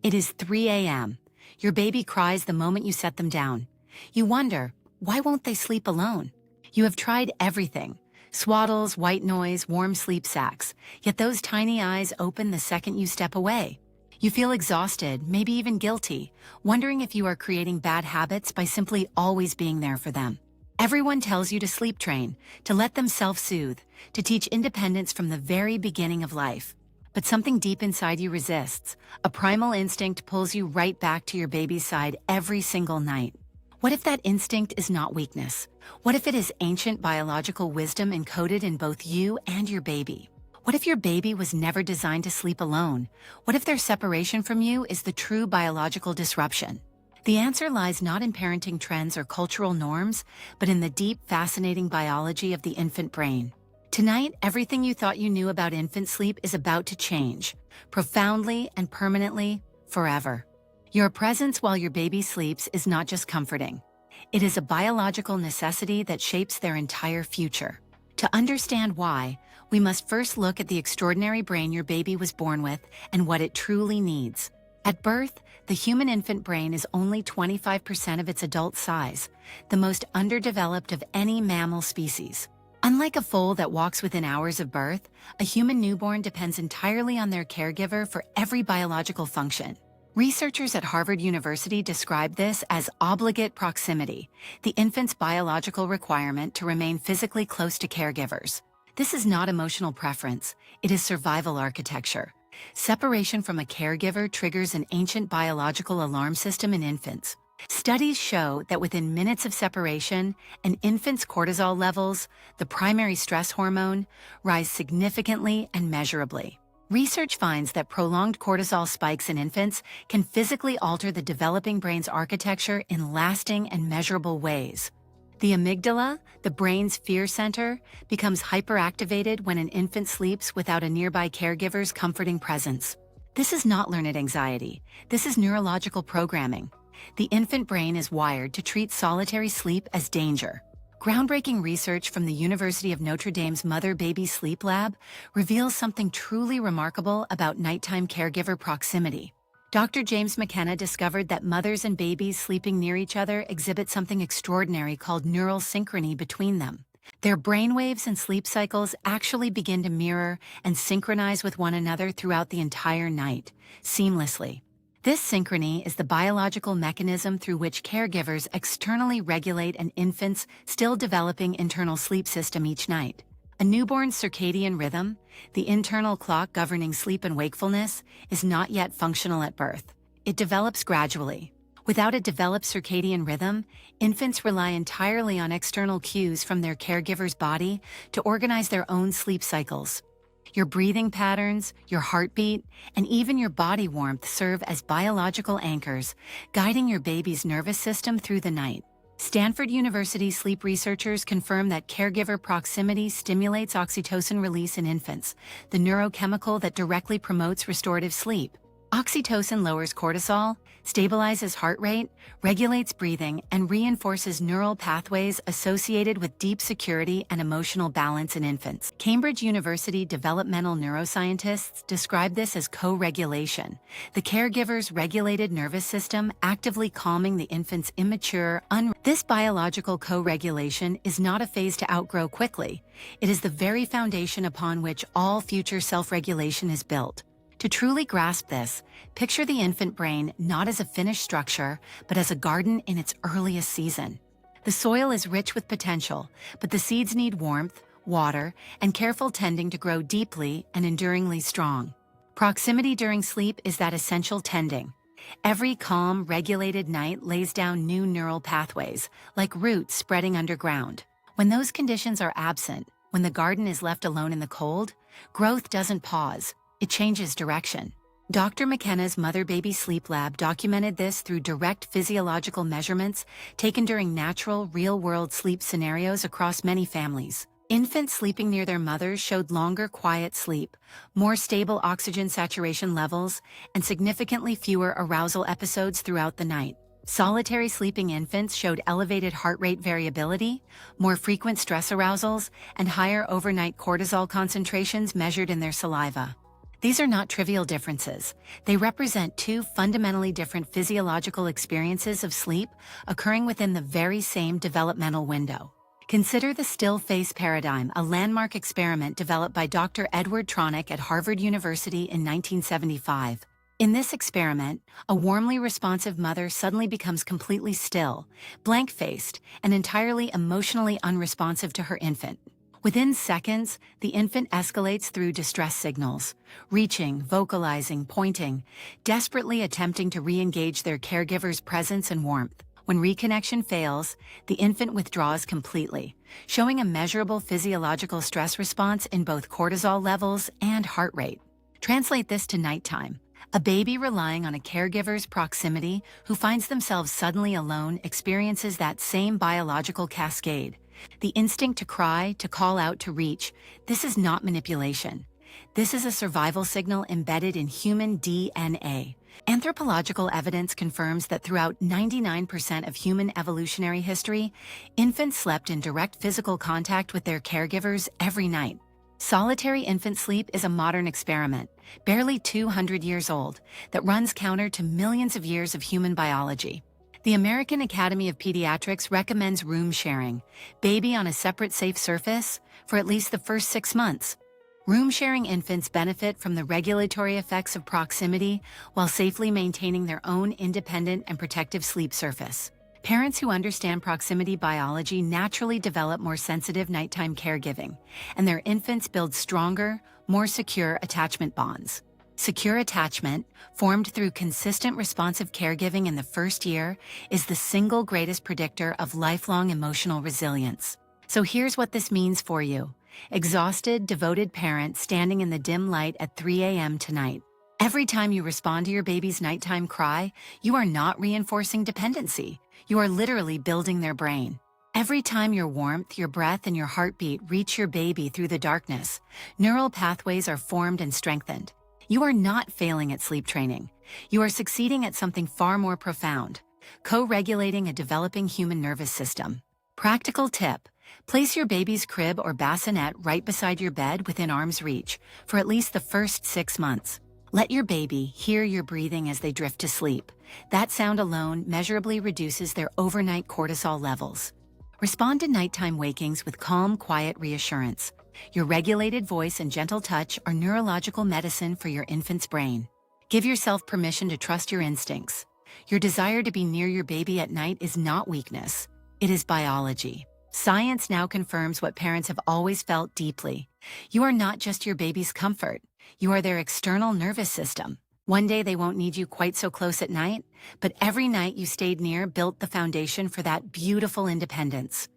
It is 3 a.m. Your baby cries the moment you set them down. You wonder, why won't they sleep alone? You have tried everything. Swaddles, white noise, warm sleep sacks. Yet those tiny eyes open the second you step away. You feel exhausted, maybe even guilty, wondering if you are creating bad habits by simply always being there for them. Everyone tells you to sleep train, to let them self-soothe, to teach independence from the very beginning of life. But something deep inside you resists. A primal instinct pulls you right back to your baby's side every single night. What if that instinct is not weakness? What if it is ancient biological wisdom encoded in both you and your baby? What if your baby was never designed to sleep alone? What if their separation from you is the true biological disruption? The answer lies not in parenting trends or cultural norms, but in the deep, fascinating biology of the infant brain. Tonight, everything you thought you knew about infant sleep is about to change, profoundly and permanently, forever. Your presence while your baby sleeps is not just comforting. It is a biological necessity that shapes their entire future. To understand why, we must first look at the extraordinary brain your baby was born with and what it truly needs. At birth, the human infant brain is only 25% of its adult size, the most underdeveloped of any mammal species. Unlike a foal that walks within hours of birth, a human newborn depends entirely on their caregiver for every biological function. Researchers at Harvard University describe this as obligate proximity, the infant's biological requirement to remain physically close to caregivers. This is not emotional preference, it is survival architecture. Separation from a caregiver triggers an ancient biological alarm system in infants. Studies show that within minutes of separation, an infant's cortisol levels, the primary stress hormone, rise significantly and measurably. Research finds that prolonged cortisol spikes in infants can physically alter the developing brain's architecture in lasting and measurable ways. The amygdala, the brain's fear center, becomes hyperactivated when an infant sleeps without a nearby caregiver's comforting presence. This is not learned anxiety. This is neurological programming. The infant brain is wired to treat solitary sleep as danger. Groundbreaking research from the University of Notre Dame's Mother-Baby Sleep Lab reveals something truly remarkable about nighttime caregiver proximity. Dr. James McKenna discovered that mothers and babies sleeping near each other exhibit something extraordinary called neural synchrony between them. Their brainwaves and sleep cycles actually begin to mirror and synchronize with one another throughout the entire night, seamlessly. This synchrony is the biological mechanism through which caregivers externally regulate an infant's still developing internal sleep system each night. A newborn's circadian rhythm, the internal clock governing sleep and wakefulness, is not yet functional at birth. It develops gradually. Without a developed circadian rhythm, infants rely entirely on external cues from their caregiver's body to organize their own sleep cycles. Your breathing patterns, your heartbeat, and even your body warmth serve as biological anchors, guiding your baby's nervous system through the night. Stanford University sleep researchers confirm that caregiver proximity stimulates oxytocin release in infants, the neurochemical that directly promotes restorative sleep. Oxytocin lowers cortisol, stabilizes heart rate, regulates breathing, and reinforces neural pathways associated with deep security and emotional balance in infants. Cambridge University developmental neuroscientists describe this as co-regulation, the caregiver's regulated nervous system actively calming the infant's immature, This biological co-regulation is not a phase to outgrow quickly. It is the very foundation upon which all future self-regulation is built. To truly grasp this, picture the infant brain not as a finished structure, but as a garden in its earliest season. The soil is rich with potential, but the seeds need warmth, water, and careful tending to grow deeply and enduringly strong. Proximity during sleep is that essential tending. Every calm, regulated night lays down new neural pathways, like roots spreading underground. When those conditions are absent, when the garden is left alone in the cold, growth doesn't pause. It changes direction. Dr. McKenna's Mother-Baby Sleep Lab documented this through direct physiological measurements taken during natural, real-world sleep scenarios across many families. Infants sleeping near their mothers showed longer, quiet sleep, more stable oxygen saturation levels, and significantly fewer arousal episodes throughout the night. Solitary sleeping infants showed elevated heart rate variability, more frequent stress arousals, and higher overnight cortisol concentrations measured in their saliva. These are not trivial differences. They represent two fundamentally different physiological experiences of sleep occurring within the very same developmental window. Consider the still face paradigm, a landmark experiment developed by Dr. Edward Tronick at Harvard University in 1975. In this experiment, a warmly responsive mother suddenly becomes completely still, blank-faced, and entirely emotionally unresponsive to her infant. Within seconds, the infant escalates through distress signals, reaching, vocalizing, pointing, desperately attempting to re-engage their caregiver's presence and warmth. When reconnection fails, the infant withdraws completely, showing a measurable physiological stress response in both cortisol levels and heart rate. Translate this to nighttime. A baby relying on a caregiver's proximity who finds themselves suddenly alone experiences that same biological cascade. The instinct to cry, to call out, to reach. This is not manipulation. This is a survival signal embedded in human DNA. Anthropological evidence confirms that throughout 99% of human evolutionary history, infants slept in direct physical contact with their caregivers every night. Solitary infant sleep is a modern experiment, barely 200 years old, that runs counter to millions of years of human biology. The American Academy of Pediatrics recommends room sharing, baby on a separate safe surface, for at least the first 6 months. Room-sharing infants benefit from the regulatory effects of proximity while safely maintaining their own independent and protective sleep surface. Parents who understand proximity biology naturally develop more sensitive nighttime caregiving, and their infants build stronger, more secure attachment bonds. Secure attachment, formed through consistent responsive caregiving in the first year, is the single greatest predictor of lifelong emotional resilience. So here's what this means for you. Exhausted, devoted parent standing in the dim light at 3 a.m. tonight. Every time you respond to your baby's nighttime cry, you are not reinforcing dependency. You are literally building their brain. Every time your warmth, your breath, and your heartbeat reach your baby through the darkness, neural pathways are formed and strengthened. You are not failing at sleep training. You are succeeding at something far more profound, co-regulating a developing human nervous system. Practical tip. Place your baby's crib or bassinet right beside your bed within arm's reach for at least the first 6 months. Let your baby hear your breathing as they drift to sleep. That sound alone measurably reduces their overnight cortisol levels. Respond to nighttime wakings with calm, quiet reassurance. Your regulated voice and gentle touch are neurological medicine for your infant's brain. Give yourself permission to trust your instincts. Your desire to be near your baby at night is not weakness. It is biology. Science now confirms what parents have always felt deeply. You are not just your baby's comfort. You are their external nervous system. One day they won't need you quite so close at night, but every night you stayed near built the foundation for that beautiful independence.